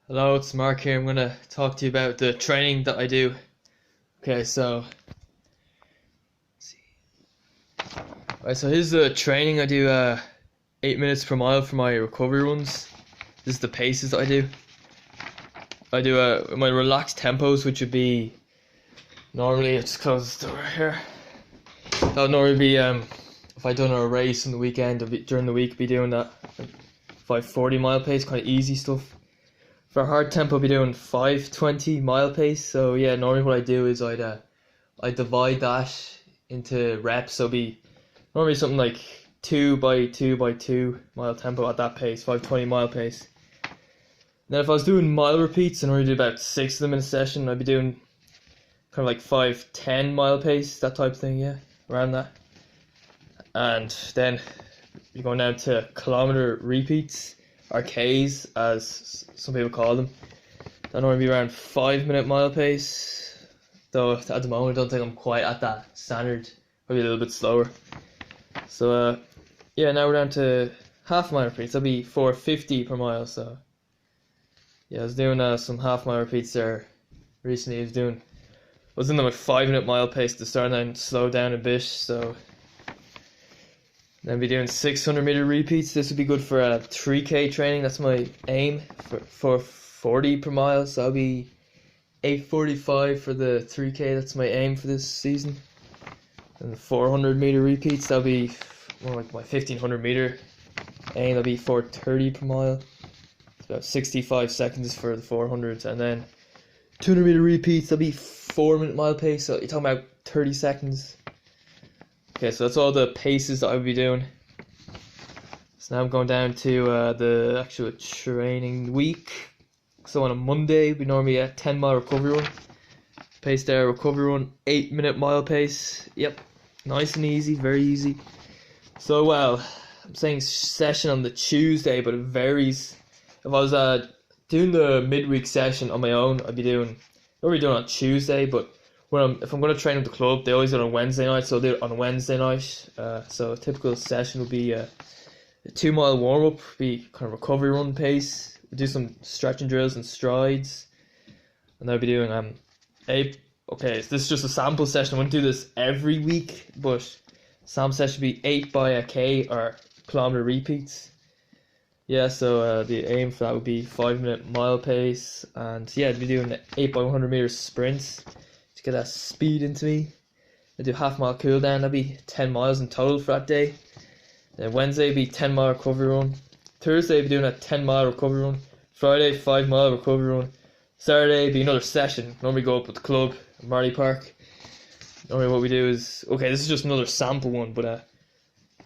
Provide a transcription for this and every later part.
Hello, it's Mark here. I'm gonna talk to you about the training that I do. Okay, so right, so here's the training I do. 8 minutes per mile for my recovery runs. This is the paces that I do. I do my relaxed tempos, which would be normally it's close to right here. That would normally be if I done a race on the weekend during the week, be doing that 5:40 mile pace, kind of easy stuff. For hard tempo, I'll be doing 5:20 mile pace. So yeah, normally what I do is I divide that into reps. So it'll be normally something like 2 by 2 by 2 mile tempo at that pace, 5:20 mile pace. Then if I was doing mile repeats and I do about 6 of them in a session, I'd be doing kind of like 5:10 mile pace, that type of thing, yeah, around that. And then you're going down to kilometer repeats, or Ks as some people call them. That'll normally be around 5 minute mile pace, though at the moment I don't think I'm quite at that standard, probably a little bit slower. So yeah, now we're down to half mile repeats. That'll be 450 per mile. So yeah, I was doing some half mile repeats there recently. I was in the 5 minute mile pace to start and then slow down a bit. So then be doing 600 meter repeats. This would be good for 3K training. That's my aim for 40 per mile. So that'll be 8:45 for the 3K. That's my aim for this season. And the 400 meter repeats, that'll be more like my 1500 meter aim. That'll be 4:30 per mile. It's about 65 seconds for the 400s. And then 200 meter repeats, that'll be 4 minute mile pace. So you're talking about 30 seconds. Okay, so that's all the paces that I would be doing. So now I'm going down to the actual training week. So on a Monday, we normally get 10 mile recovery run. Pace there, recovery run, 8 minute mile pace. Yep, nice and easy, very easy. So well, I'm saying session on the Tuesday, but it varies. If I was doing the midweek session on my own, I'd be doing, normally doing it on Tuesday, but if I'm going to train with the club, they always do it on Wednesday night, so I'll do it on Wednesday night. So a typical session would be a 2 mile warm up, be kind of recovery run pace. We do some stretching drills and strides, and I'll be doing Okay, so this is just a sample session. I wouldn't do this every week, but sample session would be 8 by a K or kilometer repeats. Yeah, so the aim for that would be 5 minute mile pace, and yeah, I'd be doing 8 by 100 meter sprints. Get that speed into me. I do half mile cool down. That'd be 10 miles in total for that day. Then Wednesday would be 10 mile recovery run. Thursday I'd be doing a 10 mile recovery run. Friday 5 mile recovery run. Saturday would be another session. Normally go up with the club at Marley Park. Normally what we do is, okay, this is just another sample one, but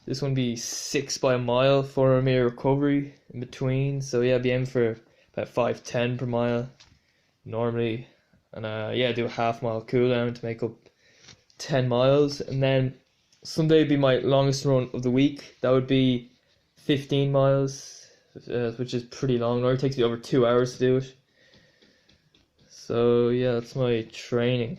this one be 6 by a mile, 400 meter recovery in between. So yeah, I'd be aiming for about 5:10 per mile normally. And yeah, do a half mile cool down to make up 10 miles. And then Sunday would be my longest run of the week. That would be 15 miles, which is pretty long. It only takes me over 2 hours to do it. So yeah, that's my training.